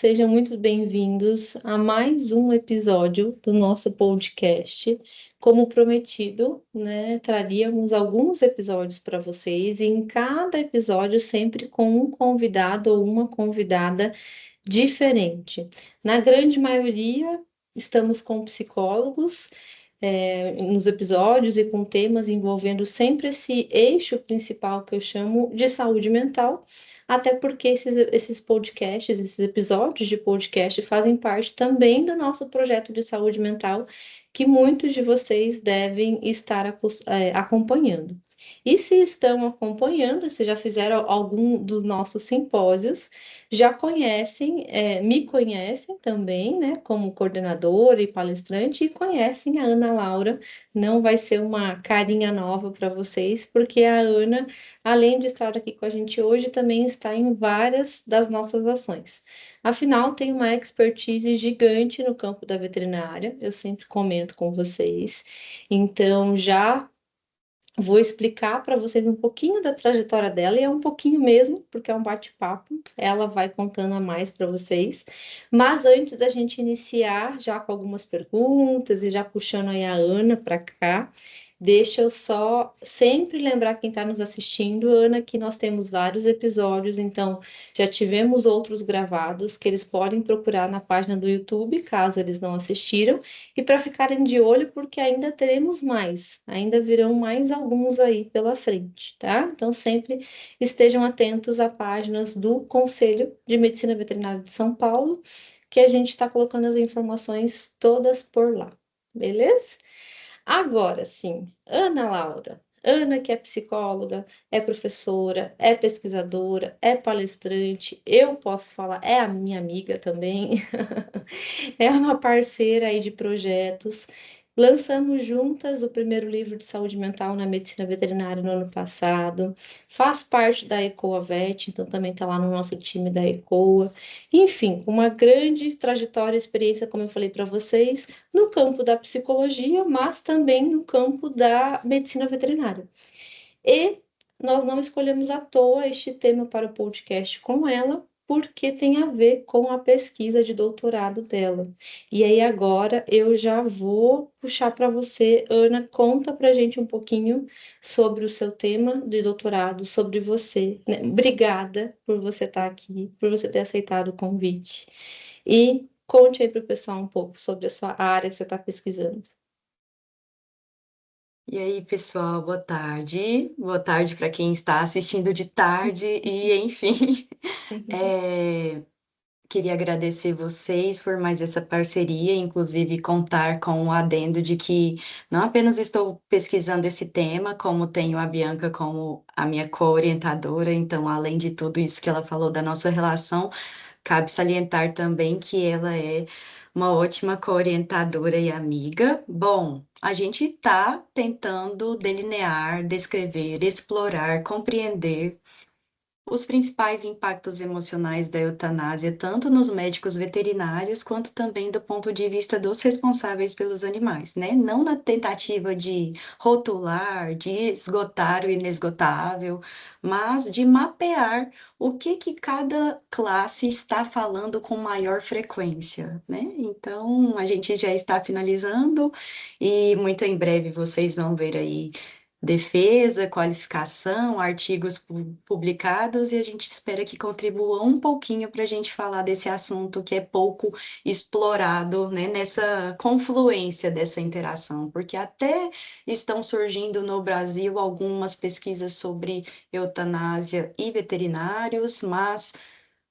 sejam muito bem-vindos a mais um episódio do nosso podcast. Como prometido, né, traríamos alguns episódios para vocês e em cada episódio sempre com um convidado ou uma convidada diferente. Na grande maioria, estamos com psicólogos, nos episódios e com temas envolvendo sempre esse eixo principal que eu chamo de saúde mental, até porque esses podcasts, esses episódios de podcast fazem parte também do nosso projeto de saúde mental, que muitos de vocês devem estar acompanhando. E se estão acompanhando, se já fizeram algum dos nossos simpósios, já conhecem, me conhecem também, né, como coordenadora e palestrante, e conhecem a Ana Laura. Não vai ser uma carinha nova para vocês, porque a Ana, além de estar aqui com a gente hoje, também está em várias das nossas ações. Afinal, tem uma expertise gigante no campo da veterinária, eu sempre comento com vocês. Então, já vou explicar para vocês um pouquinho da trajetória dela, e é um pouquinho mesmo, porque é um bate-papo, ela vai contando a mais para vocês. Mas antes da gente iniciar, já com algumas perguntas e já puxando aí a Ana para cá, deixa eu só sempre lembrar quem está nos assistindo, Ana, que nós temos vários episódios, então já tivemos outros gravados que eles podem procurar na página do YouTube, caso eles não assistiram. E para ficarem de olho, porque ainda teremos mais, ainda virão mais alguns aí pela frente, tá? Então sempre estejam atentos a páginas do Conselho de Medicina Veterinária de São Paulo, que a gente está colocando as informações todas por lá, beleza? Agora sim, Ana Laura. Ana, que é psicóloga, é professora, é pesquisadora, é palestrante, eu posso falar, é a minha amiga também. É uma parceira aí de projetos. Lançamos juntas o primeiro livro de saúde mental na medicina veterinária no ano passado. Faz parte da ECOA Vet, então também está lá no nosso time da ECOA. Enfim, com uma grande trajetória e experiência, como eu falei para vocês, no campo da psicologia, mas também no campo da medicina veterinária. E nós não escolhemos à toa este tema para o podcast com ela, porque tem a ver com a pesquisa de doutorado dela. E aí agora eu já vou puxar para você, Ana, conta para a gente um pouquinho sobre o seu tema de doutorado, sobre você, né? Obrigada por você estar aqui, por você ter aceitado o convite. E conte aí para o pessoal um pouco sobre a sua área que você está pesquisando. E aí, pessoal, boa tarde. Boa tarde para quem está assistindo de tarde e, enfim, é, queria agradecer vocês por mais essa parceria, inclusive contar com o adendo de que não apenas estou pesquisando esse tema, como tenho a Bianca como a minha co-orientadora, então, além de tudo isso que ela falou da nossa relação, cabe salientar também que ela é uma ótima co-orientadora e amiga. Bom, a gente está tentando delinear, descrever, explorar, compreender os principais impactos emocionais da eutanásia, tanto nos médicos veterinários, quanto também do ponto de vista dos responsáveis pelos animais, né? Não na tentativa de rotular, de esgotar o inesgotável, mas de mapear o que cada classe está falando com maior frequência, né? Então, a gente já está finalizando e muito em breve vocês vão ver aí defesa, qualificação, artigos publicados, e a gente espera que contribua um pouquinho para a gente falar desse assunto que é pouco explorado, né, nessa confluência dessa interação, porque até estão surgindo no Brasil algumas pesquisas sobre eutanásia e veterinários, mas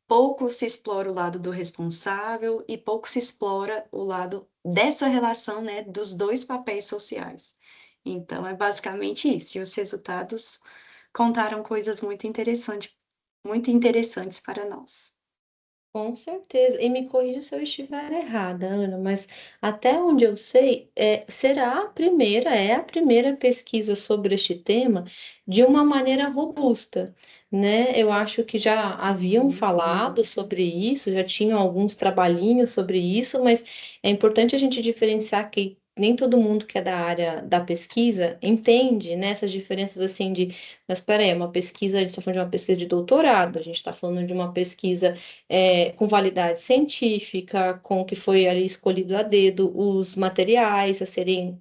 pouco se explora o lado do responsável e pouco se explora o lado dessa relação, né, dos dois papéis sociais. Então, é basicamente isso. E os resultados contaram coisas muito interessantes para nós. Com certeza. E me corrija se eu estiver errada, Ana, mas até onde eu sei, é a primeira pesquisa sobre este tema de uma maneira robusta, né? Eu acho que já haviam falado sobre isso, já tinham alguns trabalhinhos sobre isso, mas é importante a gente diferenciar que nem todo mundo que é da área da pesquisa entende, né, essas diferenças assim de, mas espera aí, uma pesquisa, a gente está falando de uma pesquisa de doutorado, a gente está falando de uma pesquisa com validade científica, com o que foi ali escolhido a dedo, os materiais a serem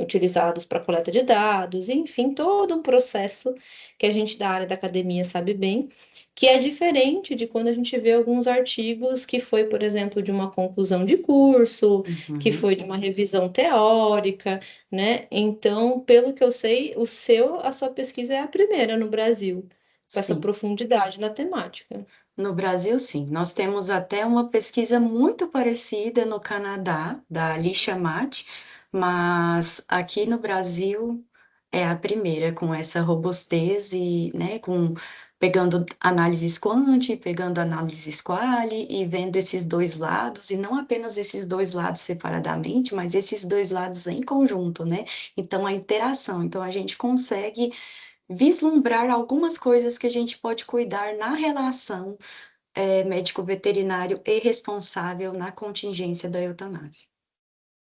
utilizados para coleta de dados, enfim, todo um processo que a gente da área da academia sabe bem, que é diferente de quando a gente vê alguns artigos que foi, por exemplo, de uma conclusão de curso, que Uhum. foi de uma revisão teórica, né? Então, pelo que eu sei, a sua pesquisa é a primeira no Brasil, com essa Sim. profundidade na temática. No Brasil, sim. Nós temos até uma pesquisa muito parecida no Canadá, da Alicia Mate, mas aqui no Brasil é a primeira com essa robustez e, né, com pegando análises quant, pegando análises quali e vendo esses dois lados, e não apenas esses dois lados separadamente, mas esses dois lados em conjunto, né? Então, a interação. Então, a gente consegue vislumbrar algumas coisas que a gente pode cuidar na relação médico veterinário e responsável na contingência da eutanásia.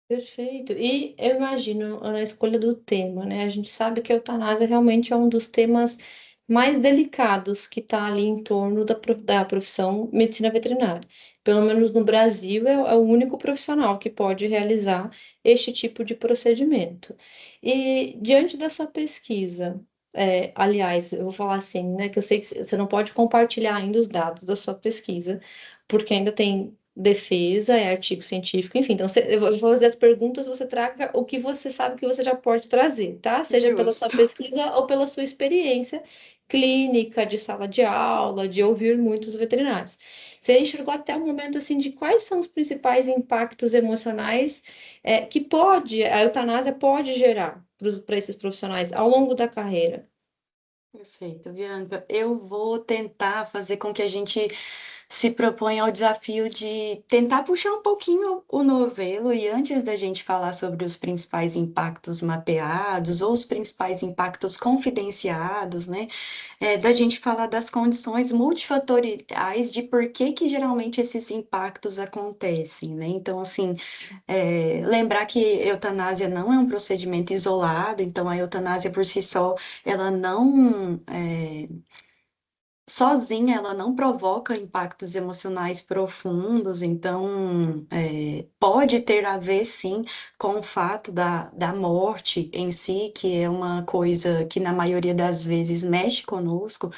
Perfeito. E eu imagino na escolha do tema, né? A gente sabe que a eutanásia realmente é um dos temas mais delicados que está ali em torno da profissão medicina veterinária. Pelo menos no Brasil, é o único profissional que pode realizar este tipo de procedimento. E diante da sua pesquisa, aliás, eu vou falar assim, né? Que eu sei que você não pode compartilhar ainda os dados da sua pesquisa, porque ainda tem defesa, é artigo científico, enfim. Então, eu vou fazer as perguntas, você traga o que você sabe que você já pode trazer, tá? Seja pela sua Justo. pesquisa ou pela sua experiência clínica, de sala de aula, de ouvir muitos veterinários. Você enxergou até o momento, assim, de quais são os principais impactos emocionais que a eutanásia pode gerar para esses profissionais ao longo da carreira? Perfeito, Bianca. Eu vou tentar fazer com que a gente se proponha ao desafio de tentar puxar um pouquinho o novelo e antes da gente falar sobre os principais impactos mapeados ou os principais impactos confidenciados, né, da gente falar das condições multifatoriais de por que que geralmente esses impactos acontecem, né? Então, assim, lembrar que eutanásia não é um procedimento isolado, então a eutanásia por si só, ela não, sozinha, ela não provoca impactos emocionais profundos, então pode ter a ver sim com o fato da morte em si, que é uma coisa que na maioria das vezes mexe conosco,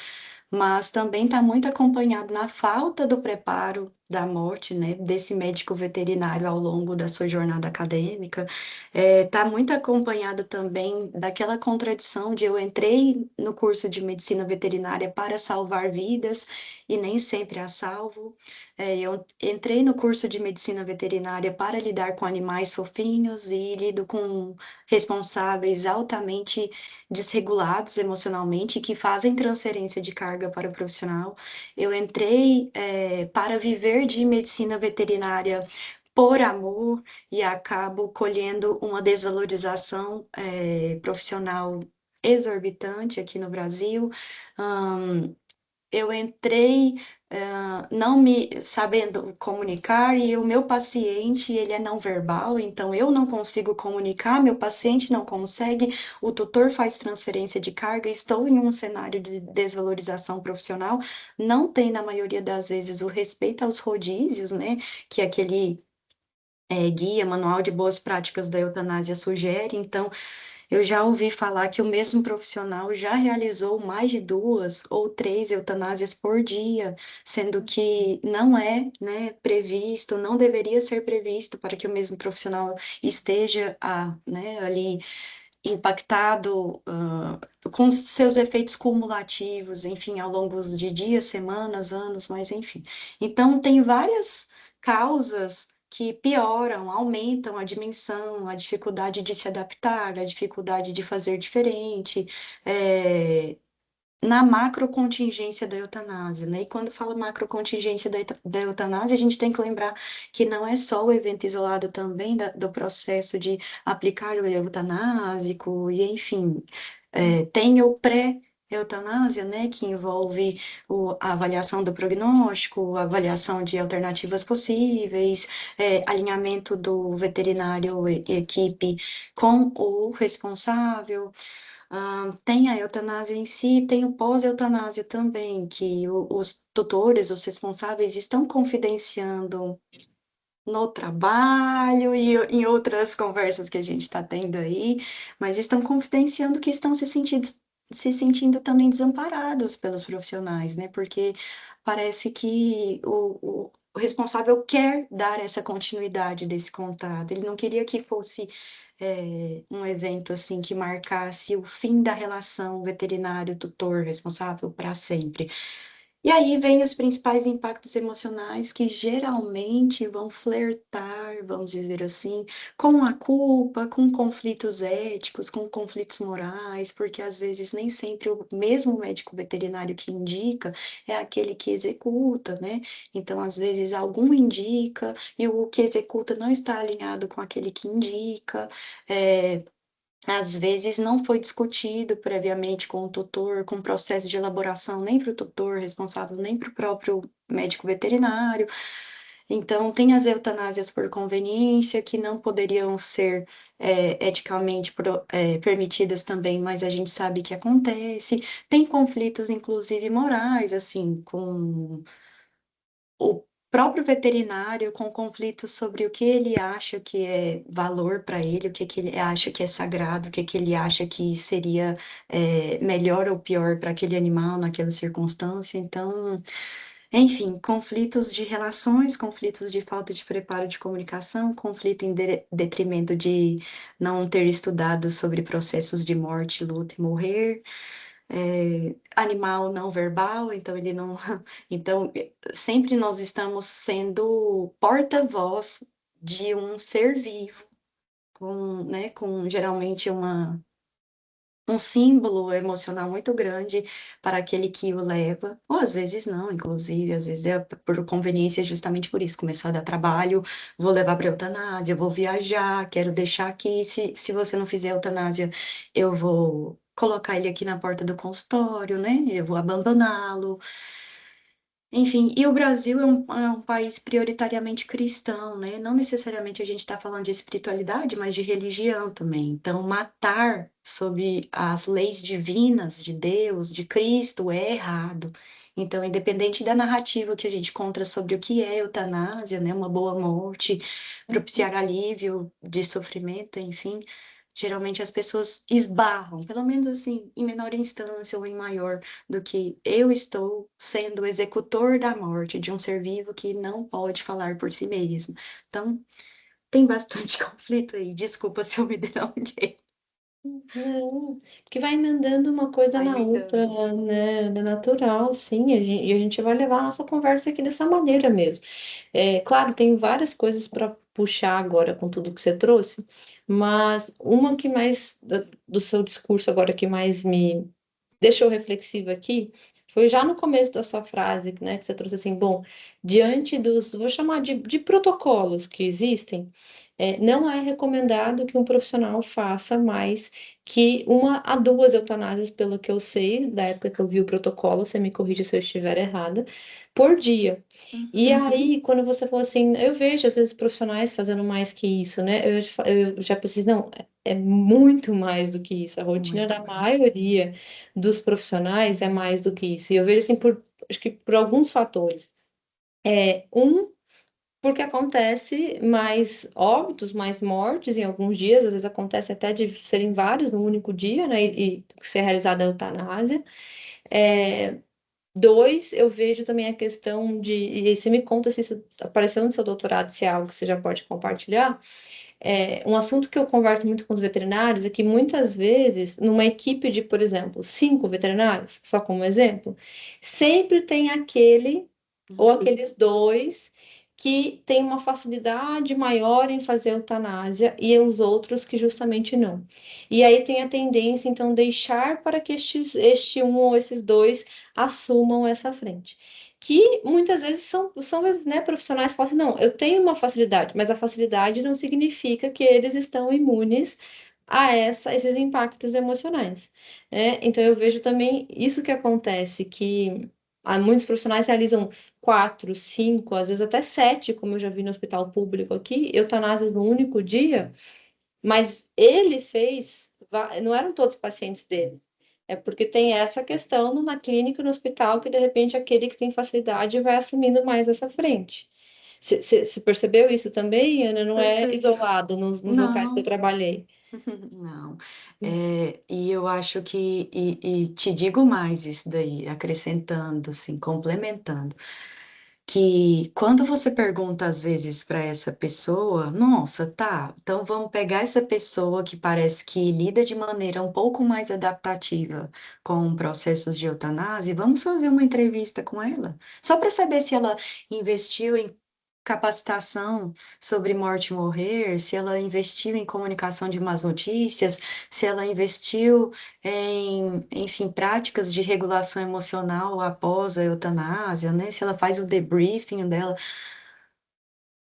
mas também está muito acompanhado na falta do preparo da morte, né, desse médico veterinário ao longo da sua jornada acadêmica. Está muito acompanhado também daquela contradição de eu entrei no curso de medicina veterinária para salvar vidas e nem sempre a salvo. Eu entrei no curso de medicina veterinária para lidar com animais fofinhos e lido com responsáveis altamente desregulados emocionalmente que fazem transferência de carga para o profissional. Eu entrei, para viver de medicina veterinária por amor e acabo colhendo uma desvalorização, profissional exorbitante aqui no Brasil. Eu entrei, não me sabendo comunicar e o meu paciente, ele é não verbal, então eu não consigo comunicar, meu paciente não consegue, o tutor faz transferência de carga, estou em um cenário de desvalorização profissional, não tem na maioria das vezes o respeito aos rodízios, né, que aquele guia, manual de boas práticas da eutanásia sugere, então eu já ouvi falar que o mesmo profissional já realizou mais de 2 ou 3 eutanásias por dia, sendo que não é, né, previsto, não deveria ser previsto para que o mesmo profissional esteja né, ali impactado, com seus efeitos cumulativos, enfim, ao longo de dias, semanas, anos, mas enfim. Então, tem várias causas que pioram, aumentam a dimensão, a dificuldade de se adaptar, a dificuldade de fazer diferente, na macrocontingência da eutanásia, né? E quando fala macrocontingência da eutanásia, a gente tem que lembrar que não é só o evento isolado também do processo de aplicar o eutanásico, e enfim, tem o pré. eutanásia, né, que envolve a avaliação do prognóstico, a avaliação de alternativas possíveis, alinhamento do veterinário e equipe com o responsável. Tem a eutanásia em si, tem o pós-eutanásia também, que os tutores, os responsáveis estão confidenciando no trabalho e em outras conversas que a gente está tendo aí, mas estão confidenciando que estão se sentindo também desamparados pelos profissionais, né? Porque parece que o responsável quer dar essa continuidade desse contato. Ele não queria que fosse um evento assim que marcasse o fim da relação veterinário-tutor responsável para sempre. E aí vem os principais impactos emocionais que geralmente vão flertar, vamos dizer assim, com a culpa, com conflitos éticos, com conflitos morais, porque às vezes nem sempre o mesmo médico veterinário que indica é aquele que executa, né? Então, às vezes, algum indica e o que executa não está alinhado com aquele que indica. É, às vezes não foi discutido previamente com o tutor, com o processo de elaboração, nem para o tutor responsável, nem para o próprio médico veterinário. Então, tem as eutanásias por conveniência, que não poderiam ser eticamente permitidas também, mas a gente sabe que acontece. Tem conflitos, inclusive, morais, assim, com o próprio veterinário com conflitos sobre o que ele acha que é valor para ele, o que, que ele acha que é sagrado, o que, que ele acha que seria melhor ou pior para aquele animal naquela circunstância. Então, enfim, conflitos de relações, conflitos de falta de preparo de comunicação, conflito em detrimento de não ter estudado sobre processos de morte, luto e morrer, animal não verbal, então ele não. Então, sempre nós estamos sendo porta-voz de um ser vivo, né, com geralmente um símbolo emocional muito grande para aquele que o leva, ou às vezes não, inclusive, às vezes é por conveniência, justamente por isso, começou a dar trabalho, vou levar para eutanásia, vou viajar, quero deixar aqui, se você não fizer eutanásia, eu vou colocar ele aqui na porta do consultório, né? Eu vou abandoná-lo. Enfim, e o Brasil é um país prioritariamente cristão, né? Não necessariamente a gente está falando de espiritualidade, mas de religião também. Então, matar sob as leis divinas de Deus, de Cristo, é errado. Então, independente da narrativa que a gente conta sobre o que é eutanásia, né? Uma boa morte, propiciar alívio de sofrimento, enfim. Geralmente as pessoas esbarram, pelo menos assim, em menor instância ou em maior, do que eu estou sendo o executor da morte de um ser vivo que não pode falar por si mesmo. Então, tem bastante conflito aí. Desculpa se eu me delonguei. Não, porque vai emendando uma coisa Vai na me outra, dando. né? É natural, sim, e a gente vai levar a nossa conversa aqui dessa maneira mesmo. Claro, tem várias coisas para puxar agora com tudo que você trouxe, mas uma que mais, do seu discurso agora, que mais me deixou reflexiva aqui, foi já no começo da sua frase, né, que você trouxe assim, bom, diante dos, vou chamar de protocolos que existem, não é recomendado que um profissional faça mais que uma a duas eutanásias, pelo que eu sei, da época que eu vi o protocolo, você me corrige se eu estiver errada, por dia. E Uhum. aí, quando você falou assim, eu vejo às vezes profissionais fazendo mais que isso, né? Eu já preciso, não, é muito mais do que isso. A rotina Muito da mais. maioria dos profissionais é mais do que isso. E eu vejo assim acho que por alguns fatores. Um, porque acontece mais óbitos, mais mortes em alguns dias, às vezes acontece até de serem vários no único dia, né? E ser realizada a eutanásia. É, Dois, eu vejo também a questão de, e aí você me conta se isso apareceu no seu doutorado, se é algo que você já pode compartilhar. Um assunto que eu converso muito com os veterinários é que muitas vezes, numa equipe de, por exemplo, 5 veterinários, só como exemplo, sempre tem aquele ou aqueles dois que têm uma facilidade maior em fazer eutanásia e os outros que justamente não. E aí tem a tendência, então, deixar para que este um ou esses dois assumam essa frente. Que muitas vezes são né, profissionais que falam assim, não, eu tenho uma facilidade, mas a facilidade não significa que eles estão imunes esses impactos emocionais, né? Então eu vejo também isso que acontece, que muitos profissionais realizam 4, 5, às vezes até 7, como eu já vi no hospital público aqui, eutanásias no único dia, mas ele fez, não eram todos pacientes dele. É porque tem essa questão na clínica, no hospital, que de repente aquele que tem facilidade vai assumindo mais essa frente. Você percebeu isso também, Ana? Não é Perfeito. isolado nos locais que eu Não, trabalhei. não. E eu acho que, e te digo mais isso daí, acrescentando, assim, complementando, que quando você pergunta às vezes para essa pessoa, nossa, tá, então vamos pegar essa pessoa que parece que lida de maneira um pouco mais adaptativa com processos de eutanásia, e vamos fazer uma entrevista com ela, só para saber se ela investiu em capacitação sobre morte e morrer, se ela investiu em comunicação de más notícias, se ela investiu em, enfim, práticas de regulação emocional após a eutanásia, né? Se ela faz o debriefing dela.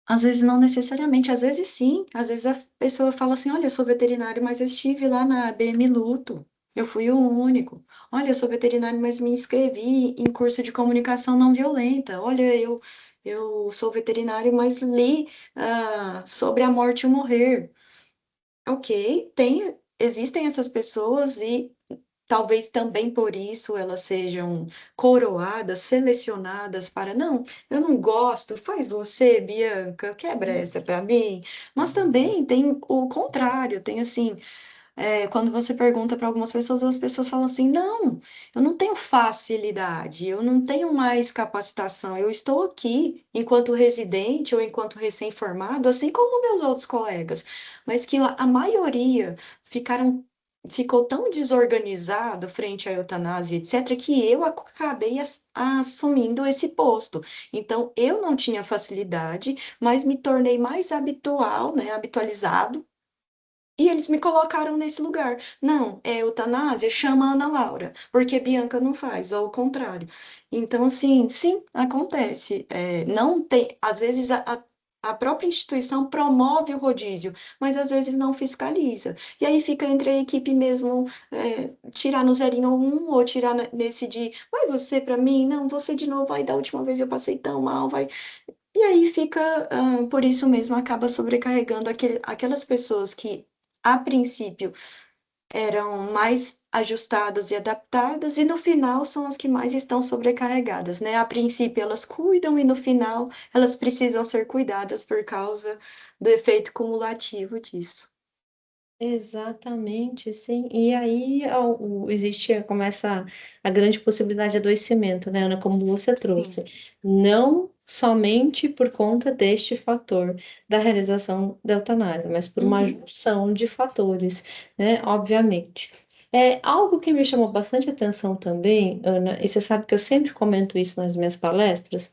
Às vezes não necessariamente, às vezes sim. Às vezes a pessoa fala assim: olha, eu sou veterinário, mas eu estive lá na BM Luto. Eu fui o único. Olha, eu sou veterinário, mas me inscrevi em curso de comunicação não violenta. Olha, eu sou veterinário, mas li sobre a morte e o morrer. Ok, existem essas pessoas e talvez também por isso elas sejam coroadas, selecionadas para, não, eu não gosto, faz você, Bianca, quebra essa para mim. Mas também tem o contrário, tem assim, quando você pergunta para algumas pessoas, as pessoas falam assim: não, eu não tenho facilidade, eu não tenho mais capacitação, eu estou aqui enquanto residente ou enquanto recém-formado, assim como meus outros colegas, mas que a maioria ficou tão desorganizada frente à eutanásia, etc., que eu acabei assumindo esse posto. Então, eu não tinha facilidade, mas me tornei mais habitual, né, habitualizado, e eles me colocaram nesse lugar. Não, é eutanásia, chama a Ana Laura, porque Bianca não faz, ou o contrário. Então, assim, sim, acontece. Não tem, às vezes a própria instituição promove o rodízio, mas às vezes não fiscaliza. E aí fica entre a equipe mesmo, tirar no zerinho um, ou tirar nesse de, vai você para mim? Não, você de novo, vai, da última vez eu passei tão mal, vai. E aí fica, por isso mesmo, acaba sobrecarregando aquelas pessoas que, a princípio, eram mais ajustadas e adaptadas, e no final são as que mais estão sobrecarregadas, né? A princípio elas cuidam, e no final elas precisam ser cuidadas por causa do efeito cumulativo disso. Exatamente, sim. E aí existe, começa a grande possibilidade de adoecimento, né, Ana, como você Sim. trouxe. Não somente por conta deste fator da realização da eutanásia, mas por uma Uhum. junção de fatores, né, obviamente. É algo que me chamou bastante atenção também, Ana, e você sabe que eu sempre comento isso nas minhas palestras,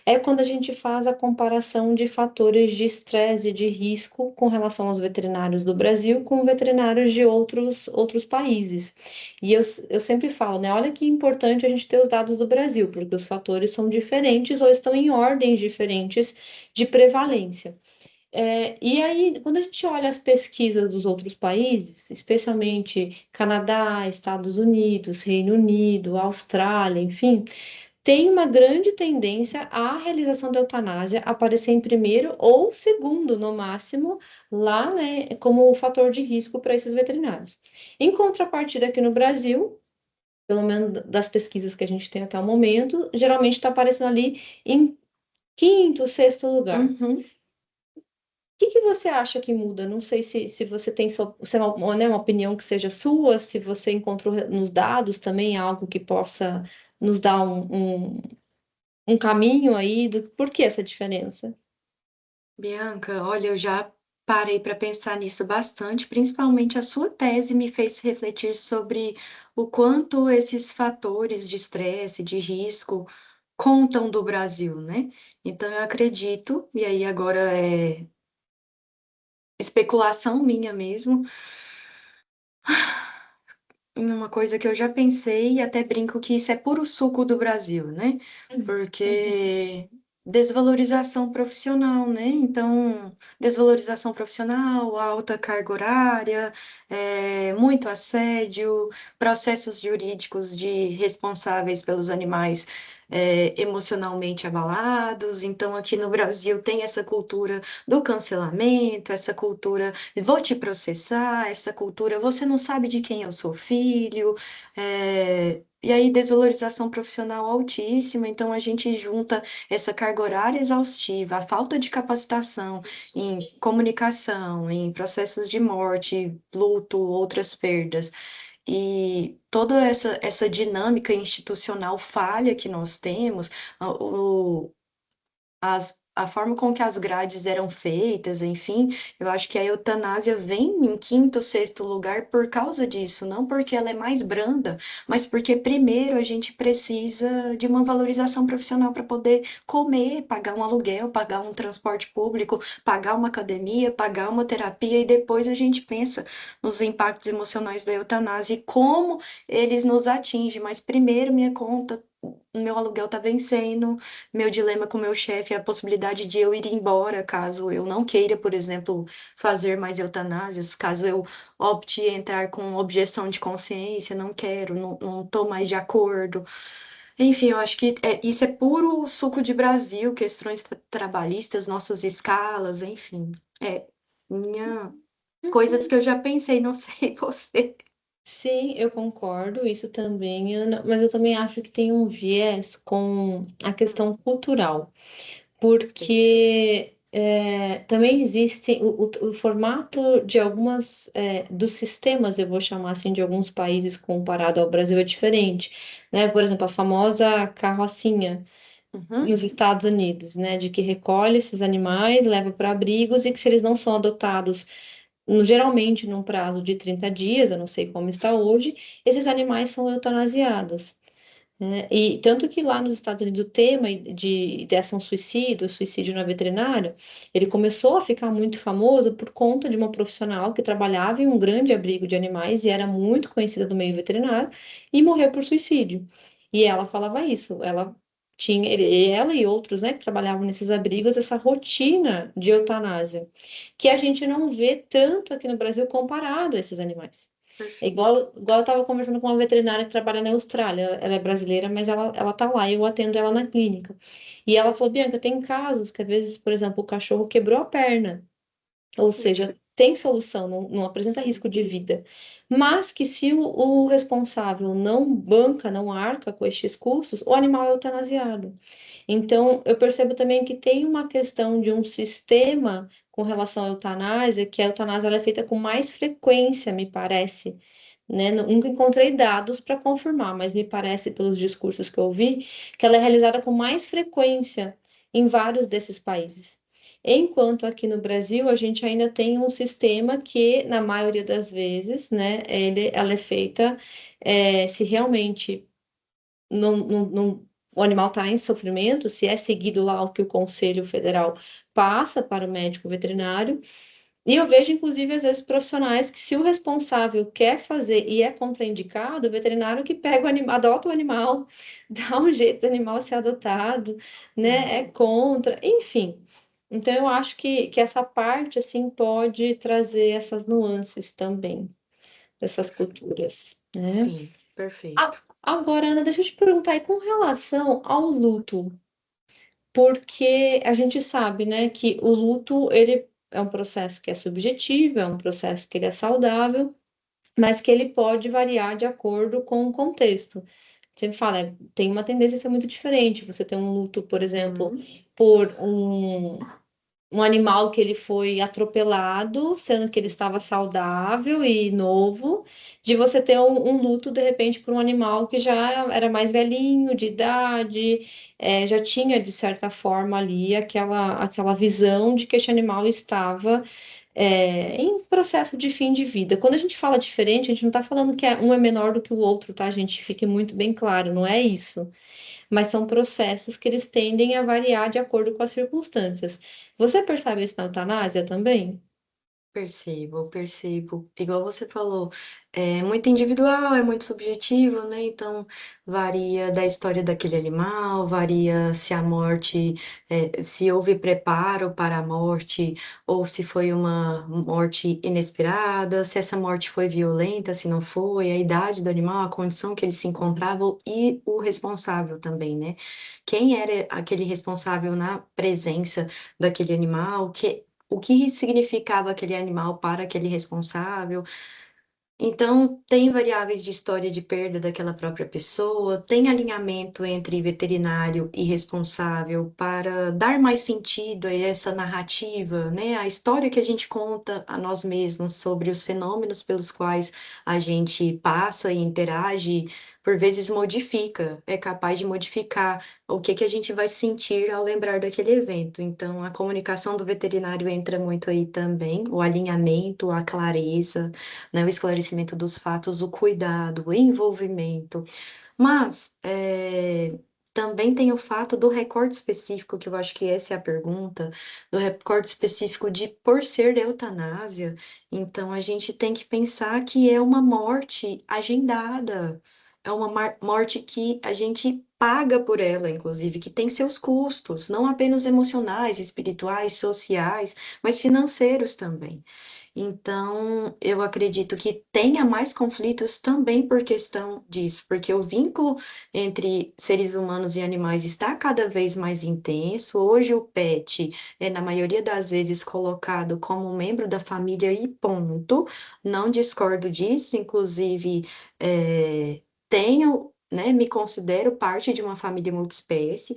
é quando a gente faz a comparação de fatores de estresse e de risco com relação aos veterinários do Brasil com veterinários de outros países. E eu sempre falo, né? Olha que importante a gente ter os dados do Brasil, porque os fatores são diferentes ou estão em ordens diferentes de prevalência. E aí, quando a gente olha as pesquisas dos outros países, especialmente Canadá, Estados Unidos, Reino Unido, Austrália, enfim, tem uma grande tendência à realização da eutanásia aparecer em primeiro ou segundo, no máximo, lá, né, como fator de risco para esses veterinários. Em contrapartida, aqui no Brasil, pelo menos das pesquisas que a gente tem até o momento, geralmente está aparecendo ali em quinto, sexto lugar. Uhum. O que você acha que muda? Não sei se você tem se é né, uma opinião que seja sua, se você encontrou nos dados também algo que possa nos dar um caminho aí do por que essa diferença? Bianca, olha, eu já parei para pensar nisso bastante, principalmente a sua tese me fez refletir sobre o quanto esses fatores de estresse, de risco, contam do Brasil, né? Então, eu acredito, e aí agora é especulação minha mesmo, em uma coisa que eu já pensei e até brinco que isso é puro suco do Brasil, né? Uhum. Porque desvalorização profissional, né? Então, desvalorização profissional, alta carga horária, muito assédio, processos jurídicos de responsáveis pelos animais emocionalmente abalados. Então, aqui no Brasil tem essa cultura do cancelamento, essa cultura vou te processar, essa cultura você não sabe de quem eu sou filho. E aí, desvalorização profissional altíssima, então a gente junta essa carga horária exaustiva, a falta de capacitação em comunicação, em processos de morte, luto, outras perdas. E toda essa dinâmica institucional falha que nós temos, a forma com que as grades eram feitas, enfim, eu acho que a eutanásia vem em quinto, sexto lugar por causa disso, não porque ela é mais branda, mas porque primeiro a gente precisa de uma valorização profissional para poder comer, pagar um aluguel, pagar um transporte público, pagar uma academia, pagar uma terapia, e depois a gente pensa nos impactos emocionais da eutanásia e como eles nos atingem, mas primeiro minha conta, meu aluguel está vencendo, meu dilema com meu chefe é a possibilidade de eu ir embora, caso eu não queira, por exemplo, fazer mais eutanásias, caso eu opte entrar com objeção de consciência, não quero, não estou mais de acordo. Enfim, eu acho que isso é puro suco de Brasil, questões trabalhistas, nossas escalas, enfim. É minha coisas Uhum. que eu já pensei, não sei você. Sim, eu concordo, isso também, Ana, mas eu também acho que tem um viés com a questão cultural, Perfeito. porque também existe o formato de algumas dos sistemas, eu vou chamar assim, de alguns países comparado ao Brasil é diferente, né? Por exemplo, a famosa carrocinha Uhum, nos Estados Unidos, né? De que recolhe esses animais, leva para abrigos e que se eles não são adotados geralmente num prazo de 30 dias, eu não sei como está hoje, esses animais são eutanasiados, né? E tanto que lá nos Estados Unidos o tema de ação suicídio, suicídio na veterinária, ele começou a ficar muito famoso por conta de uma profissional que trabalhava em um grande abrigo de animais e era muito conhecida do meio veterinário e morreu por suicídio. E ela falava isso, ela tinha, ela e outros, né, que trabalhavam nesses abrigos, essa rotina de eutanásia, que a gente não vê tanto aqui no Brasil comparado a esses animais. É perfeito. igual eu estava conversando com uma veterinária que trabalha na Austrália. Ela é brasileira, mas ela tá lá, eu atendo ela na clínica. E ela falou, Bianca, tem casos que às vezes, por exemplo, o cachorro quebrou a perna, ou seja, tem solução, não apresenta Sim. risco de vida. Mas que se o responsável não banca, não arca com estes custos, o animal é eutanasiado. Então, eu percebo também que tem uma questão de um sistema com relação à eutanásia, que a eutanásia ela é feita com mais frequência, me parece, né? Nunca encontrei dados para confirmar, mas me parece, pelos discursos que eu ouvi, que ela é realizada com mais frequência em vários desses países. Enquanto aqui no Brasil, a gente ainda tem um sistema que, na maioria das vezes, né, ela é feita se realmente o animal está em sofrimento, se é seguido lá o que o Conselho Federal passa para o médico veterinário. E eu vejo, inclusive, às vezes, profissionais que, se o responsável quer fazer e é contraindicado, o veterinário que pega o animal, adota o animal, dá um jeito do animal ser adotado, né? É contra, enfim. Então, eu acho que essa parte, assim, pode trazer essas nuances também, dessas culturas, né? Sim, perfeito. Agora, Ana, deixa eu te perguntar aí com relação ao luto, porque a gente sabe, né, que o luto, ele é um processo que é subjetivo, é um processo que ele é saudável, mas que ele pode variar de acordo com o contexto. Sempre fala, tem uma tendência a ser muito diferente. Você tem um luto, por exemplo, Uhum. por um animal que ele foi atropelado, sendo que ele estava saudável e novo, de você ter um luto, de repente, por um animal que já era mais velhinho, de idade, já tinha, de certa forma, ali aquela visão de que este animal estava em processo de fim de vida. Quando a gente fala diferente, a gente não está falando que um é menor do que o outro, tá, gente? Fique muito bem claro, não é isso, mas são processos que eles tendem a variar de acordo com as circunstâncias. Você percebe isso na eutanásia também? Percebo, percebo. Igual você falou, é muito individual, é muito subjetivo, né? Então, varia da história daquele animal, varia se a morte, se houve preparo para a morte, ou se foi uma morte inesperada, se essa morte foi violenta, se não foi, a idade do animal, a condição que ele se encontrava e o responsável também, né? Quem era aquele responsável na presença daquele animal, o que significava aquele animal para aquele responsável. Então, tem variáveis de história de perda daquela própria pessoa, tem alinhamento entre veterinário e responsável para dar mais sentido a essa narrativa, né? A história que a gente conta a nós mesmos sobre os fenômenos pelos quais a gente passa e interage, por vezes modifica, é capaz de modificar o que que a gente vai sentir ao lembrar daquele evento. Então, a comunicação do veterinário entra muito aí também, o alinhamento, a clareza, né, o esclarecimento dos fatos, o cuidado, o envolvimento. Mas também tem o fato do recorte específico, que eu acho que essa é a pergunta, do recorte específico de por ser eutanásia, então a gente tem que pensar que é uma morte agendada, é uma morte que a gente paga por ela, inclusive, que tem seus custos, não apenas emocionais, espirituais, sociais, mas financeiros também. Então, eu acredito que tenha mais conflitos também por questão disso, porque o vínculo entre seres humanos e animais está cada vez mais intenso. Hoje, o pet é, na maioria das vezes, colocado como um membro da família e ponto. Não discordo disso, inclusive, tenho. Né, me considero parte de uma família multiespécie,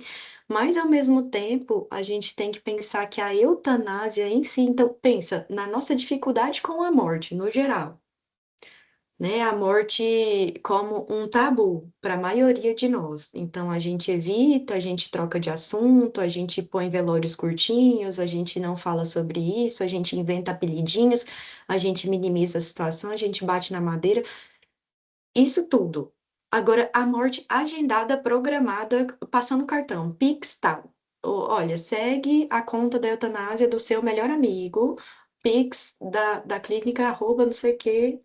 mas, ao mesmo tempo, a gente tem que pensar que a eutanásia em si, então, pensa na nossa dificuldade com a morte, no geral, né? A morte como um tabu para a maioria de nós. Então, a gente evita, a gente troca de assunto, a gente põe velórios curtinhos, a gente não fala sobre isso, a gente inventa apelidinhos, a gente minimiza a situação, a gente bate na madeira. Isso tudo. Agora, a morte agendada, programada, passando cartão, Pix tal. Olha, segue a conta da eutanásia do seu melhor amigo, Pix da clínica, arroba, não sei o quê.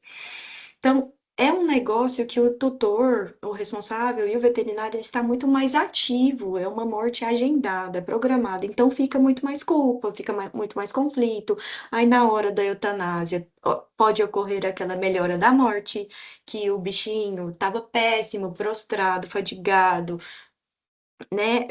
Então, é um negócio que o tutor, o responsável e o veterinário ele está muito mais ativo, é uma morte agendada, programada, então fica muito mais culpa, fica muito mais conflito. Aí, na hora da eutanásia, pode ocorrer aquela melhora da morte, que o bichinho estava péssimo, prostrado, fadigado, né?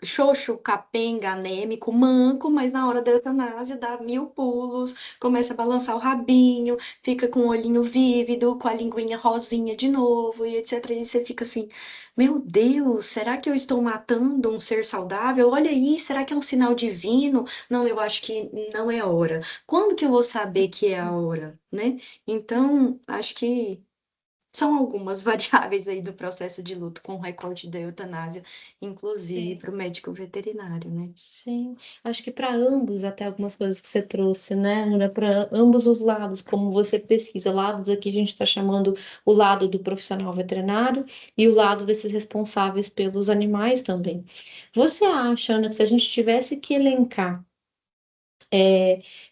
Xoxo, capenga, anêmico, manco, mas na hora da eutanásia dá 1000 pulos, começa a balançar o rabinho, fica com o olhinho vívido, com a linguinha rosinha de novo, e etc. E você fica assim, meu Deus, será que eu estou matando um ser saudável? Olha aí, será que é um sinal divino? Não, eu acho que não é hora. Quando que eu vou saber que é a hora, né? Então, acho que são algumas variáveis aí do processo de luto com o recorte da eutanásia, inclusive Sim. para o médico veterinário, né? Sim, acho que para ambos, até algumas coisas que você trouxe, né, Ana, para ambos os lados, como você pesquisa, lados aqui a gente está chamando o lado do profissional veterinário e o lado desses responsáveis pelos animais também. Você acha, Ana, que se a gente tivesse que elencar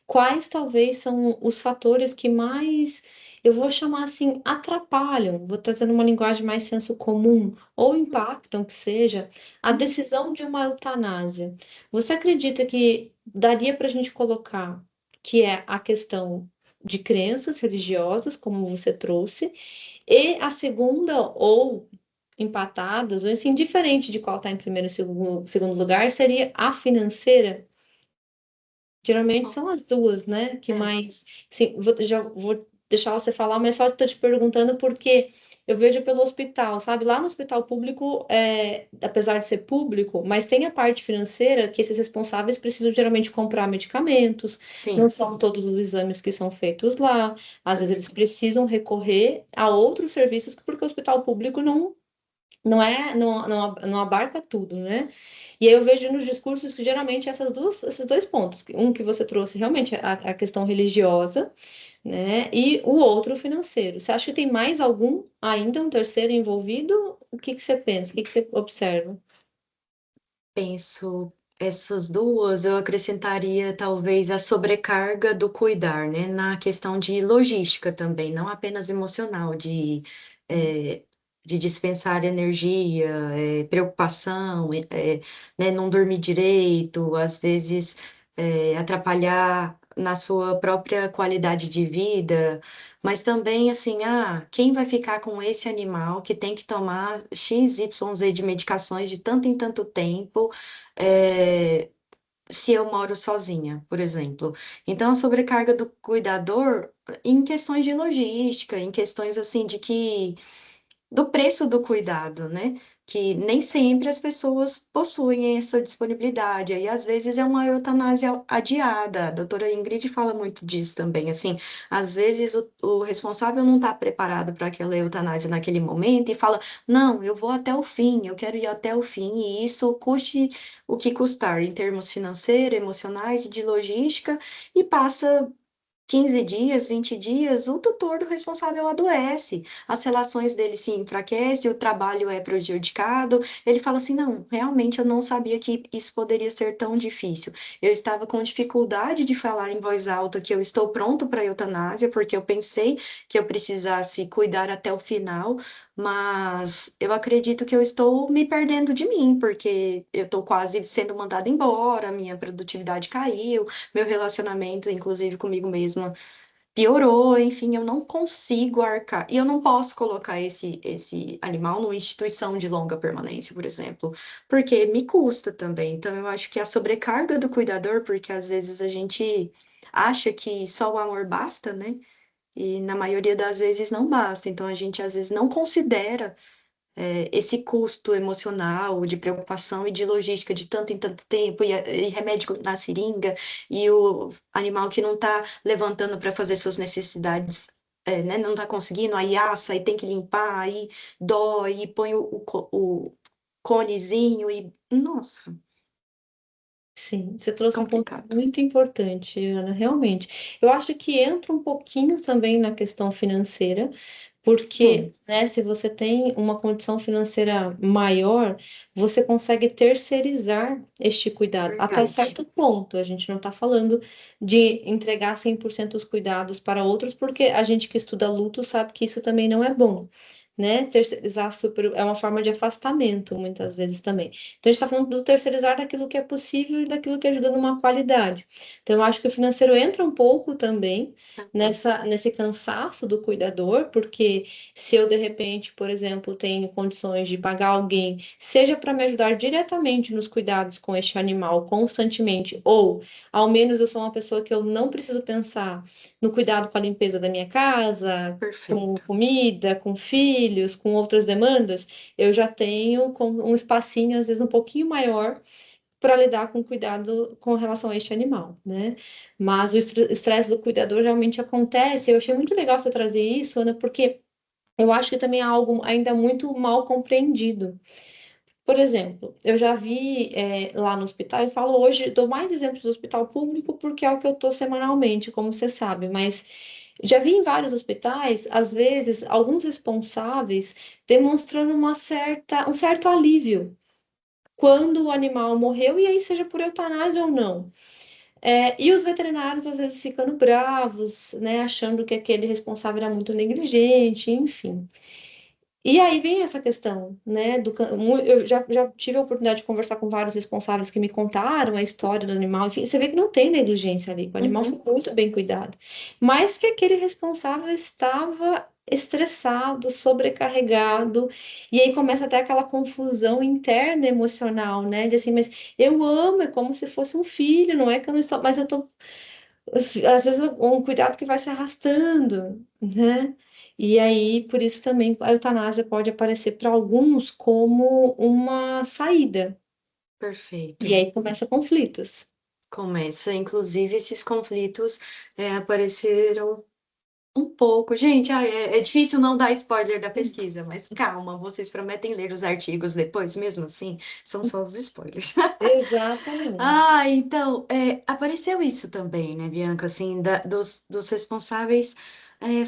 quais talvez são os fatores que mais, eu vou chamar assim, atrapalham, vou trazendo uma linguagem mais senso comum, ou impactam que seja, a decisão de uma eutanásia? Você acredita que daria para a gente colocar que é a questão de crenças religiosas, como você trouxe, e a segunda, ou empatadas, ou assim, diferente de qual está em primeiro e segundo lugar, seria a financeira? Geralmente são as duas, né? Que É, mais. Sim, já vou deixar você falar, mas só estou te perguntando porque eu vejo pelo hospital, sabe? Lá no hospital público, apesar de ser público, mas tem a parte financeira que esses responsáveis precisam geralmente comprar medicamentos, não sim, são todos os exames que são feitos lá. Às vezes eles precisam recorrer a outros serviços porque o hospital público não abarca tudo, né? E aí eu vejo nos discursos que geralmente esses dois pontos, um que você trouxe realmente a questão religiosa, né? E o outro o financeiro. Você acha que tem mais algum ainda, um terceiro envolvido? O que que você pensa? O que que você observa? penso. essas duas eu acrescentaria talvez a sobrecarga do cuidar, né? Na questão de logística também, não apenas emocional, eh, de dispensar energia, preocupação, né? Não dormir direito, às vezes atrapalhar na sua própria qualidade de vida, mas também assim, quem vai ficar com esse animal que tem que tomar X, Y, Z de medicações de tanto em tanto tempo? é, Se eu moro sozinha, por exemplo. Então, a sobrecarga do cuidador em questões de logística, em questões assim de que do preço do cuidado, né? Que nem sempre as pessoas possuem essa disponibilidade. Aí, às vezes, é uma eutanásia adiada. A doutora Ingrid fala muito disso também. Assim, às vezes o responsável não está preparado para aquela eutanásia naquele momento e fala: não, eu vou até o fim, eu quero ir até o fim, e isso custe o que custar, em termos financeiros, emocionais e de logística, e passa 15 dias, 20 dias, o tutor do responsável adoece, as relações dele se enfraquecem, o trabalho é prejudicado. Ele fala assim: não, realmente eu não sabia que isso poderia ser tão difícil. Eu estava com dificuldade de falar em voz alta que eu estou pronto para a eutanásia, porque eu pensei que eu precisasse cuidar até o final, mas eu acredito que eu estou me perdendo de mim, porque eu estou quase sendo mandada embora, minha produtividade caiu, meu relacionamento, inclusive comigo mesma, piorou, enfim, eu não consigo arcar. E eu não posso colocar esse animal numa instituição de longa permanência, por exemplo, porque me custa também. Então, eu acho que a sobrecarga do cuidador, porque às vezes a gente acha que só o amor basta, né? E na maioria das vezes não basta. Então, a gente às vezes não considera esse custo emocional, de preocupação e de logística de tanto em tanto tempo, e remédio na seringa, e o animal que não está levantando para fazer suas necessidades, né, não está conseguindo, aí assa, e tem que limpar, aí dói, e põe o conezinho, e nossa, Sim, você trouxe um ponto complicado. muito importante, Ana, realmente. Eu acho que entra um pouquinho também na questão financeira, porque, Sim, né, se você tem uma condição financeira maior, você consegue terceirizar este cuidado até verdade. certo ponto. A gente não está falando de entregar 100% os cuidados para outros, porque a gente que estuda luto sabe que isso também não é bom. Né? Terceirizar super, é uma forma de afastamento, muitas vezes também. Então, a gente está falando do terceirizar daquilo que é possível e daquilo que ajuda numa qualidade. Então, eu acho que o financeiro entra um pouco também Também. nesse cansaço do cuidador, porque se eu, de repente, por exemplo, tenho condições de pagar alguém, seja para me ajudar diretamente nos cuidados com este animal constantemente, ou ao menos eu sou uma pessoa que eu não preciso pensar no cuidado com a limpeza da minha casa, com Perfeito. comida, com filhos, com outras demandas, eu já tenho um espacinho, às vezes, um pouquinho maior para lidar com cuidado com relação a este animal, né? Mas o estresse do cuidador realmente acontece. Eu achei muito legal você trazer isso, Ana, porque eu acho que também é algo ainda muito mal compreendido. Por exemplo, eu já vi lá no hospital, eu falo hoje, dou mais exemplos do hospital público porque é o que eu estou semanalmente, como você sabe, mas já vi em vários hospitais, às vezes, alguns responsáveis demonstrando um certo alívio quando o animal morreu, e aí seja por eutanásia ou não. E os veterinários às vezes ficando bravos, né, achando que aquele responsável era muito negligente, enfim. E aí vem essa questão, né, eu já tive a oportunidade de conversar com vários responsáveis que me contaram a história do animal, enfim, você vê que não tem negligência ali, que o animal foi Uhum, muito bem cuidado, mas que aquele responsável estava estressado, sobrecarregado, e aí começa até aquela confusão interna emocional, né, de assim, mas eu amo, é como se fosse um filho, não é que eu não estou, mas eu tô às vezes um cuidado que vai se arrastando, né? E aí, por isso também a eutanásia pode aparecer para alguns como uma saída. E perfeito. aí começa conflitos. Começa, inclusive, esses conflitos apareceram um pouco. Gente, é difícil não dar spoiler da pesquisa, mas calma, vocês prometem ler os artigos depois, mesmo assim, são só os spoilers. Exatamente. Então, apareceu isso também, né, Bianca, assim, dos responsáveis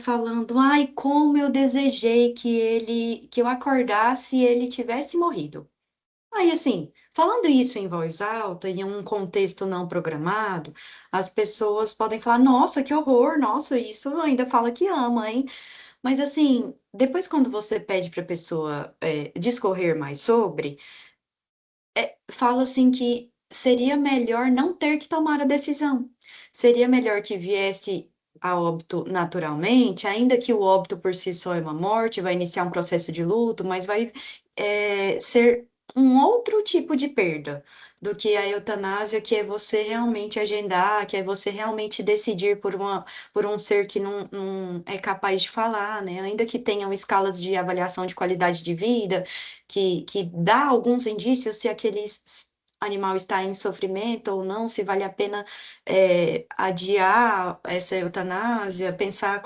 falando, ai, como eu desejei que eu acordasse e ele tivesse morrido. Aí, assim, falando isso em voz alta, em um contexto não programado, as pessoas podem falar: nossa, que horror, nossa, isso ainda fala que ama, hein? Mas, assim, depois, quando você pede para a pessoa discorrer mais sobre, fala assim que seria melhor não ter que tomar a decisão. Seria melhor que viesse a óbito naturalmente, ainda que o óbito por si só é uma morte, vai iniciar um processo de luto, mas vai ser um outro tipo de perda do que a eutanásia, que é você realmente agendar, que é você realmente decidir por um ser que não é capaz de falar, né? Ainda que tenham escalas de avaliação de qualidade de vida, que dá alguns indícios se aquele animal está em sofrimento ou não, se vale a pena adiar essa eutanásia, pensar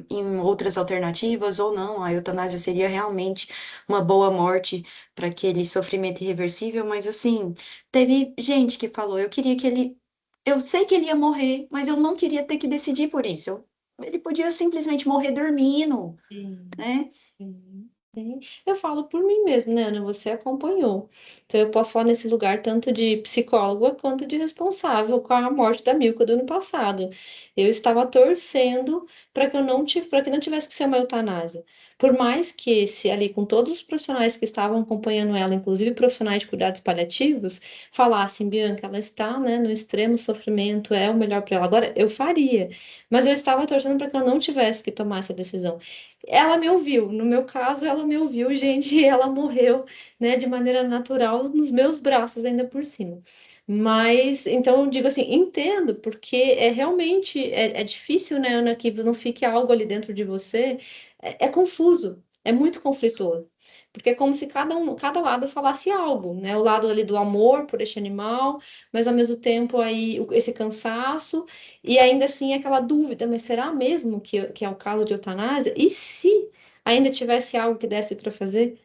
em outras alternativas ou não. A eutanásia seria realmente uma boa morte para aquele sofrimento irreversível, mas assim, teve gente que falou, eu queria que ele. Eu sei que ele ia morrer, mas eu não queria ter que decidir por isso. Ele podia simplesmente morrer dormindo, Sim, né? sim, sim. Eu falo por mim mesmo, né, Ana? Você acompanhou. Então, eu posso falar nesse lugar tanto de psicóloga quanto de responsável com a morte da Milka do ano passado. Eu estava torcendo para que eu não tive, para que não tivesse que ser uma eutanásia. Por mais que esse ali, com todos os profissionais que estavam acompanhando ela, inclusive profissionais de cuidados paliativos, falassem, Bianca, ela está, né, no extremo sofrimento, é o melhor para ela. Agora, eu faria. Mas eu estava torcendo para que eu não tivesse que tomar essa decisão. Ela me ouviu, no meu caso, ela me ouviu, gente, e ela morreu, né, de maneira natural nos meus braços, ainda por cima. Mas, então, eu digo assim, entendo, porque é realmente, é difícil, né, Ana, que não fique algo ali dentro de você, é confuso, é muito conflituoso. Porque é como se cada lado falasse algo, né? O lado ali do amor por este animal, mas ao mesmo tempo aí esse cansaço, e ainda assim aquela dúvida, mas será mesmo que é o caso de eutanásia? E se ainda tivesse algo que desse para fazer?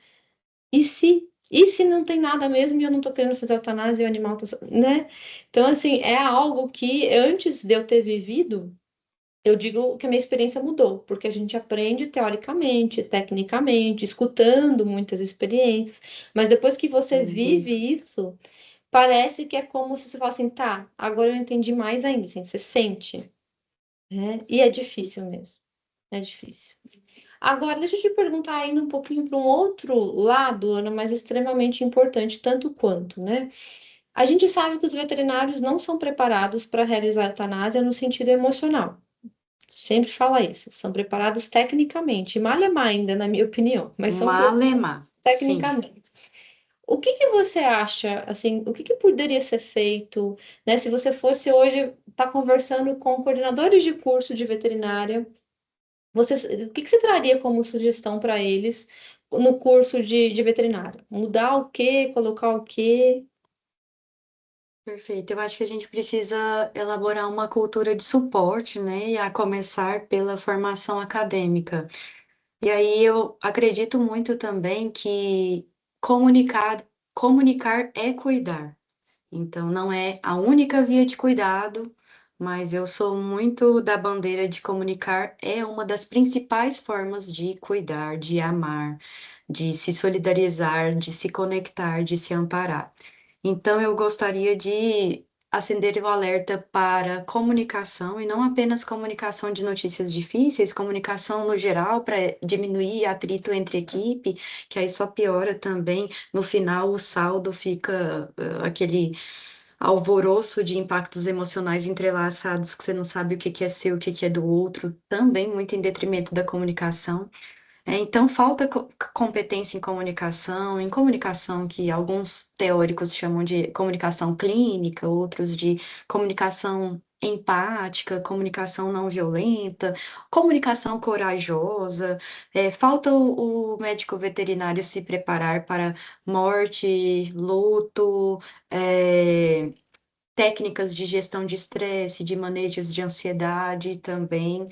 E se? E se não tem nada mesmo e eu não tô querendo fazer eutanásia e o animal tá, né? Então, assim, é algo que antes de eu ter vivido, eu digo que a minha experiência mudou, porque a gente aprende teoricamente, tecnicamente, escutando muitas experiências, mas depois que você vive Isso. isso, parece que é como se você falasse assim, tá, agora eu entendi mais ainda, assim, você sente, né? E é difícil mesmo, é difícil. Agora, deixa eu te perguntar ainda um pouquinho para um outro lado, Ana, mas extremamente importante, tanto quanto, né? A gente sabe que os veterinários não são preparados para realizar a eutanásia no sentido emocional. Sempre fala isso, são preparados tecnicamente, malha ainda, na minha opinião, mas são preparados Malemar, sim. tecnicamente. O que que você acha, assim, o que que poderia ser feito, né, se você fosse hoje estar conversando com coordenadores de curso de veterinária, você, o que que você traria como sugestão para eles no curso de veterinária? Mudar o quê? Colocar o quê? Perfeito. Eu acho que a gente precisa elaborar uma cultura de suporte, né? E a começar pela formação acadêmica. E aí eu acredito muito também que comunicar, comunicar é cuidar. Então, não é a única via de cuidado, mas eu sou muito da bandeira de comunicar é uma das principais formas de cuidar, de amar, de se solidarizar, de se conectar, de se amparar. Então, eu gostaria de acender o alerta para comunicação, e não apenas comunicação de notícias difíceis, comunicação no geral, para diminuir atrito entre equipe, que aí só piora também. No final, o saldo fica aquele alvoroço de impactos emocionais entrelaçados que você não sabe o que que é seu, o que que é do outro, também muito em detrimento da comunicação. Então, falta competência em comunicação, que alguns teóricos chamam de comunicação clínica, outros de comunicação empática, comunicação não violenta, comunicação corajosa. Falta o médico veterinário se preparar para morte, luto, é, técnicas de gestão de estresse, de manejos de ansiedade também.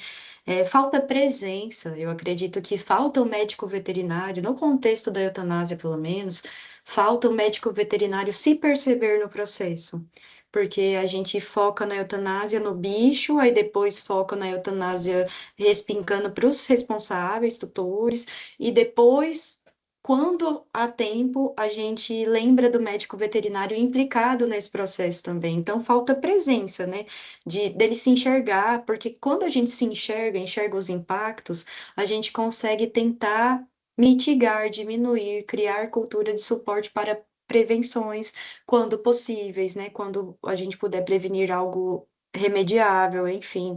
Falta presença, eu acredito que falta o médico veterinário, no contexto da eutanásia, pelo menos, falta o médico veterinário se perceber no processo. Porque a gente foca na eutanásia no bicho, aí depois foca na eutanásia respingando para os responsáveis, tutores, e depois quando há tempo, a gente lembra do médico veterinário implicado nesse processo também. Então, falta presença, né? Dele se enxergar, porque quando a gente se enxerga, enxerga os impactos, a gente consegue tentar mitigar, diminuir, criar cultura de suporte para prevenções, quando possíveis, né? Quando a gente puder prevenir algo remediável, enfim.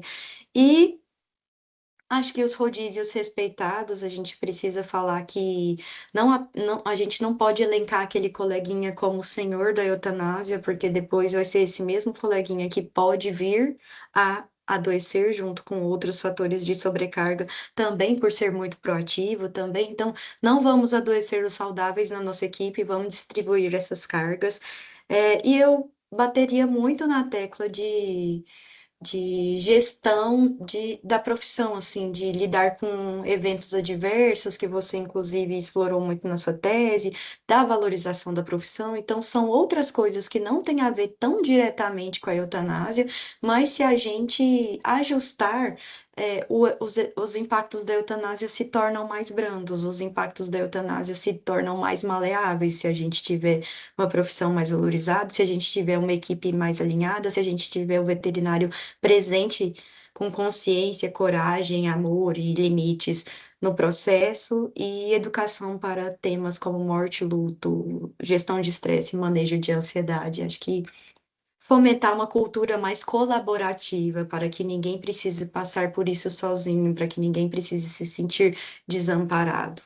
E acho que os rodízios respeitados, a gente precisa falar que a gente não pode elencar aquele coleguinha como o senhor da eutanásia, porque depois vai ser esse mesmo coleguinha que pode vir a adoecer junto com outros fatores de sobrecarga, também por ser muito proativo, também. Então, não vamos adoecer os saudáveis na nossa equipe, vamos distribuir essas cargas. E eu bateria muito na tecla de gestão da profissão, assim, de lidar com eventos adversos, que você, inclusive, explorou muito na sua tese, da valorização da profissão. Então, são outras coisas que não têm a ver tão diretamente com a eutanásia, mas se a gente ajustar, os impactos da eutanásia se tornam mais brandos, os impactos da eutanásia se tornam mais maleáveis, se a gente tiver uma profissão mais valorizada, se a gente tiver uma equipe mais alinhada, se a gente tiver o veterinário presente com consciência, coragem, amor e limites no processo e educação para temas como morte, luto, gestão de estresse e manejo de ansiedade. Acho que fomentar uma cultura mais colaborativa para que ninguém precise passar por isso sozinho, para que ninguém precise se sentir desamparado.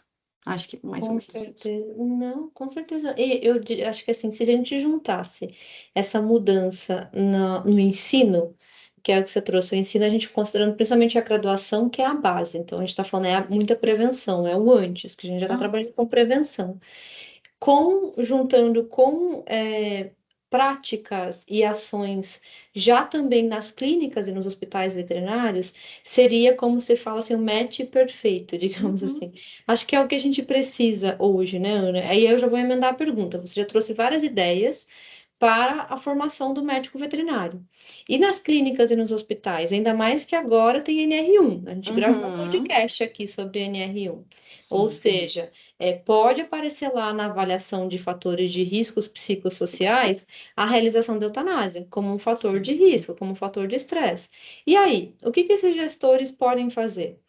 Acho que mais ou Com menos isso. certeza, não, com certeza. E eu acho que assim, se a gente juntasse essa mudança no ensino, que é o que você trouxe, o ensino, a gente considerando principalmente a graduação, que é a base. Então, a gente está falando, muita prevenção, é o antes, que a gente já está Ah, trabalhando com prevenção. Juntando com práticas e ações já também nas clínicas e nos hospitais veterinários, seria como se fala assim, um match perfeito, digamos uhum, assim. Acho que é o que a gente precisa hoje, né, Ana? Aí eu já vou emendar a pergunta. Você já trouxe várias ideias para a formação do médico veterinário. E nas clínicas e nos hospitais, ainda mais que agora tem NR1. A gente gravou um uhum, podcast aqui sobre NR1. Ou sim, seja, pode aparecer lá na avaliação de fatores de riscos psicossociais a realização da eutanásia, como um fator sim. de risco, como um fator de estresse. E aí, o que esses gestores podem fazer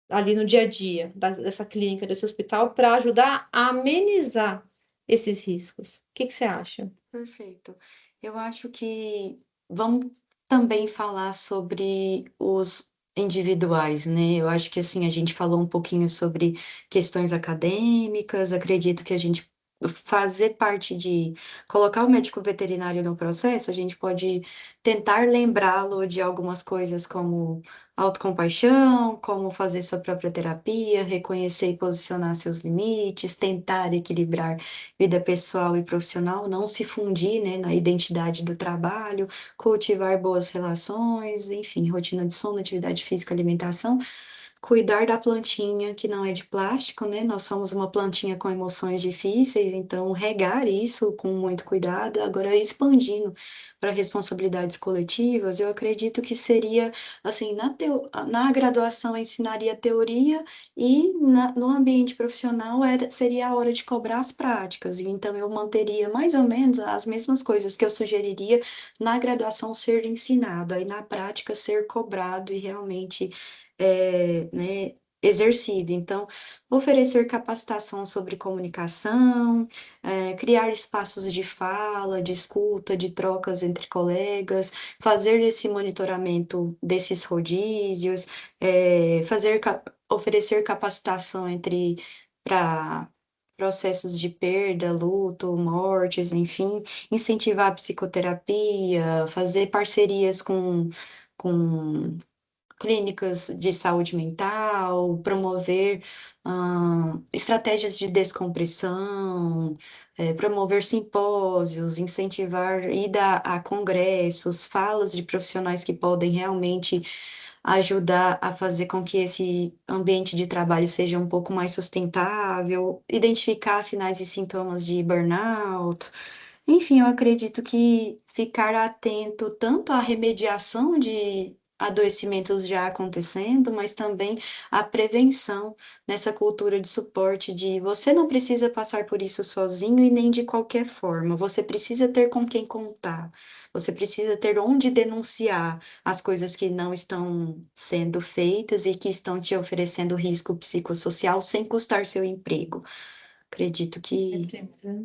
ali no dia a dia dessa clínica, desse hospital, para ajudar a amenizar esses riscos? O que você acha? Perfeito. Eu acho que vamos também falar sobre os individuais, né? Eu acho que assim, a gente falou um pouquinho sobre questões acadêmicas, acredito que a gente fazer parte de colocar o médico veterinário no processo, a gente pode tentar lembrá-lo de algumas coisas como autocompaixão, como fazer sua própria terapia, reconhecer e posicionar seus limites, tentar equilibrar vida pessoal e profissional, não se fundir, né, na identidade do trabalho, cultivar boas relações, enfim, rotina de sono, atividade física, alimentação, cuidar da plantinha que não é de plástico, né? Nós somos uma plantinha com emoções difíceis, então regar isso com muito cuidado, agora expandindo para responsabilidades coletivas, eu acredito que seria assim, na graduação eu ensinaria teoria e no ambiente profissional seria a hora de cobrar as práticas, e então eu manteria mais ou menos as mesmas coisas que eu sugeriria na graduação ser ensinado, aí na prática ser cobrado e realmente né, exercido. Então, oferecer capacitação sobre comunicação, criar espaços de fala, de escuta, de trocas entre colegas, fazer esse monitoramento desses rodízios, oferecer capacitação para processos de perda, luto, mortes, enfim, incentivar a psicoterapia, fazer parcerias com clínicas de saúde mental, promover estratégias de descompressão, promover simpósios, incentivar ida a congressos, falas de profissionais que podem realmente ajudar a fazer com que esse ambiente de trabalho seja um pouco mais sustentável, identificar sinais e sintomas de burnout. Enfim, eu acredito que ficar atento tanto à remediação adoecimentos já acontecendo, mas também a prevenção nessa cultura de suporte de você não precisa passar por isso sozinho e nem de qualquer forma. Você precisa ter com quem contar. Você precisa ter onde denunciar as coisas que não estão sendo feitas e que estão te oferecendo risco psicossocial sem custar seu emprego. Acredito que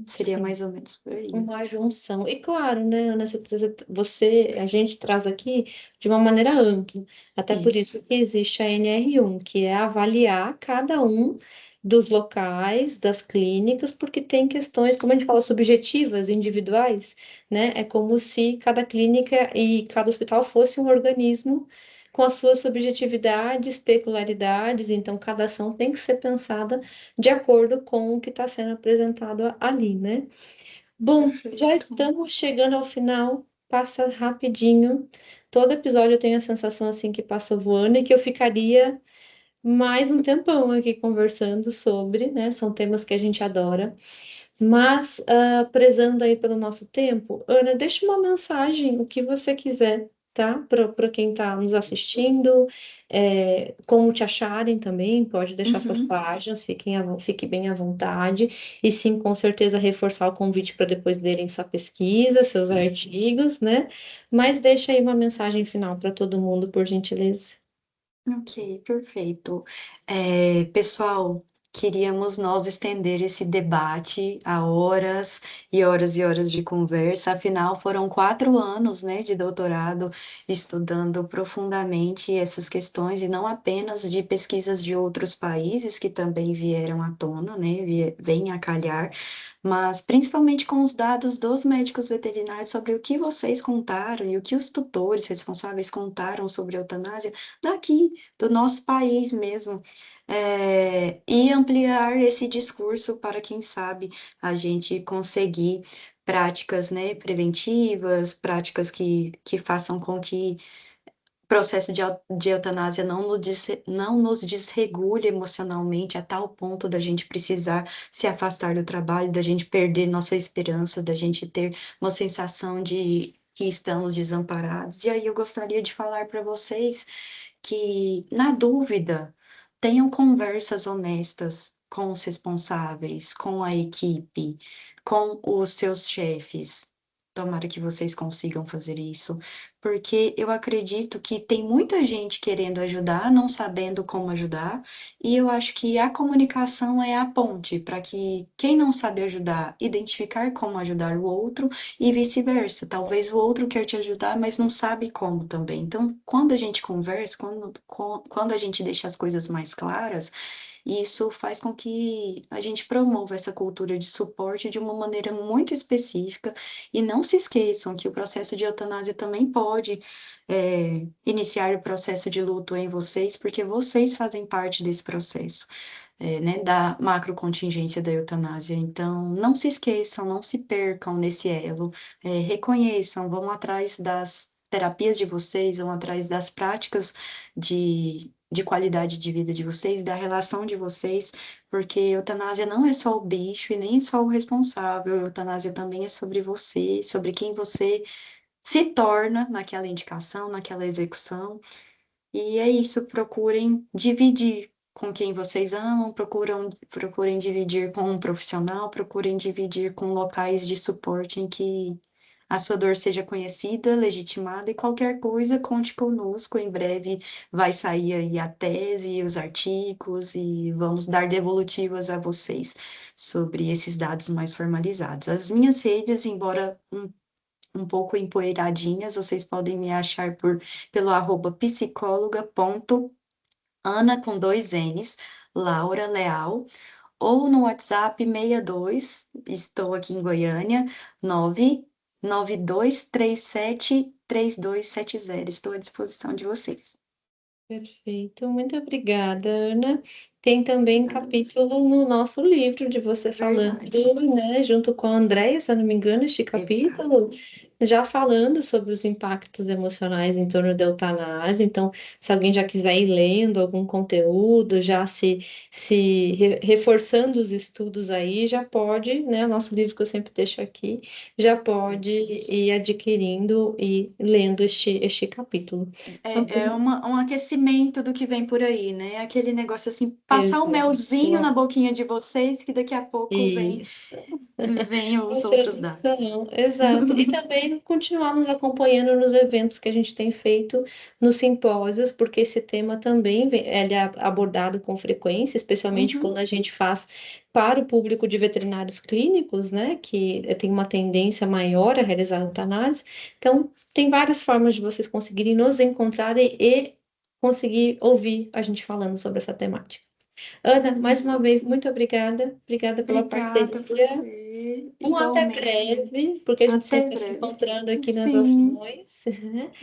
seria Sim. mais ou menos por aí. Uma junção. E claro, né, Ana, a gente traz aqui de uma maneira ampla. Até por Isso. isso que existe a NR1, que é avaliar cada um dos locais, das clínicas, porque tem questões, como a gente fala, subjetivas, individuais, né? É como se cada clínica e cada hospital fosse um organismo com as suas subjetividades, peculiaridades, então cada ação tem que ser pensada de acordo com o que está sendo apresentado ali, né? Bom, já Perfeito. estamos chegando ao final, passa rapidinho. Todo episódio eu tenho a sensação assim que passa voando e que eu ficaria mais um tempão aqui conversando sobre, né? São temas que a gente adora. Mas, prezando aí pelo nosso tempo, Ana, deixa uma mensagem, o que você quiser, tá? Para quem está nos assistindo, como te acharem também, pode deixar suas Uhum. páginas, fique bem à vontade. E sim, com certeza, reforçar o convite para depois lerem sua pesquisa, seus artigos, né? Mas deixa aí uma mensagem final para todo mundo, por gentileza. Ok, perfeito. Pessoal, queríamos nós estender esse debate a horas e horas e horas de conversa, afinal, foram 4 anos, né, de doutorado estudando profundamente essas questões, e não apenas de pesquisas de outros países que também vieram à tona, né, vêm a calhar, mas principalmente com os dados dos médicos veterinários sobre o que vocês contaram e o que os tutores responsáveis contaram sobre a eutanásia daqui do nosso país mesmo, e ampliar esse discurso para, quem sabe, a gente conseguir práticas, né, preventivas, práticas que façam com que o processo de eutanásia não nos desregule emocionalmente a tal ponto da gente precisar se afastar do trabalho, da gente perder nossa esperança, da gente ter uma sensação de que estamos desamparados. E aí eu gostaria de falar para vocês que, na dúvida, tenham conversas honestas com os responsáveis, com a equipe, com os seus chefes. Tomara que vocês consigam fazer isso, porque eu acredito que tem muita gente querendo ajudar, não sabendo como ajudar, e eu acho que a comunicação é a ponte para que quem não sabe ajudar, identificar como ajudar o outro e vice-versa. Talvez o outro quer te ajudar, mas não sabe como também. Então, quando a gente conversa, quando a gente deixa as coisas mais claras, isso faz com que a gente promova essa cultura de suporte de uma maneira muito específica. E não se esqueçam que o processo de eutanásia também pode, iniciar o processo de luto em vocês, porque vocês fazem parte desse processo, né, da macrocontingência da eutanásia. Então, não se esqueçam, não se percam nesse elo, reconheçam, vão atrás das terapias de vocês, vão atrás das práticas de qualidade de vida de vocês, da relação de vocês, porque eutanásia não é só o bicho e nem só o responsável, eutanásia também é sobre você, sobre quem você se torna naquela indicação, naquela execução. E é isso, procurem dividir com quem vocês amam, procurem dividir com um profissional, procurem dividir com locais de suporte em que a sua dor seja conhecida, legitimada, e qualquer coisa, conte conosco. Em breve vai sair aí a tese e os artigos e vamos dar devolutivas a vocês sobre esses dados mais formalizados. As minhas redes, embora um pouco empoeiradinhas, vocês podem me achar pelo @psicóloga.ana com dois N's, Laura Leal, ou no WhatsApp 62, estou aqui em Goiânia, 992373270. Estou à disposição de vocês. Perfeito, muito obrigada, Ana. tem também Obrigada a você. capítulo no nosso livro de você falando, Verdade. né, junto com a Andréia, se eu não me engano, este Exato. capítulo, já falando sobre os impactos emocionais em torno da eutanásia. Então, se alguém já quiser ir lendo algum conteúdo, já reforçando os estudos aí, já pode, né, nosso livro que eu sempre deixo aqui, já pode Verdade. ir adquirindo e lendo este capítulo. Tá É bom? um aquecimento do que vem por aí, né? Aquele negócio assim, passar o melzinho na Exato. boquinha de vocês, que daqui a pouco Isso. vem os outros dados. Introdução, exato. E também continuar nos acompanhando nos eventos que a gente tem feito nos simpósios, porque esse tema também ele é abordado com frequência, especialmente Uhum. quando a gente faz para o público de veterinários clínicos, né, que tem uma tendência maior a realizar eutanásia. Então, tem várias formas de vocês conseguirem nos encontrar e conseguir ouvir a gente falando sobre essa temática. Ana, mais uma Isso. vez, muito obrigada. Obrigada pela Obrigada a parceria. você, Um até igualmente. breve, porque a gente sempre Até está se breve. encontrando aqui nas Sim. ações.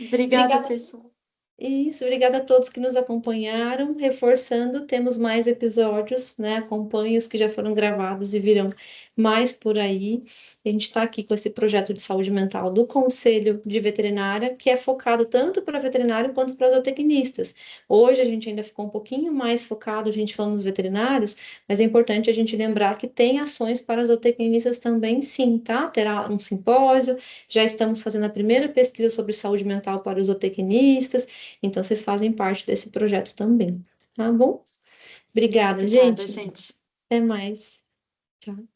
Obrigada, Obrigada. pessoal. Isso, obrigada a todos que nos acompanharam. Reforçando, temos mais episódios, né? Acompanhe os que já foram gravados e virão mais por aí. A gente está aqui com esse projeto de saúde mental do Conselho de Veterinária, que é focado tanto para veterinário quanto para zootecnistas. Hoje a gente ainda ficou um pouquinho mais focado, a gente falando nos veterinários, mas é importante a gente lembrar que tem ações para zootecnistas também, sim, tá? Terá um simpósio, já estamos fazendo a primeira pesquisa sobre saúde mental para os zootecnistas. Então, vocês fazem parte desse projeto também, tá bom? Obrigada, Obrigada, gente. gente. Até mais. Tchau.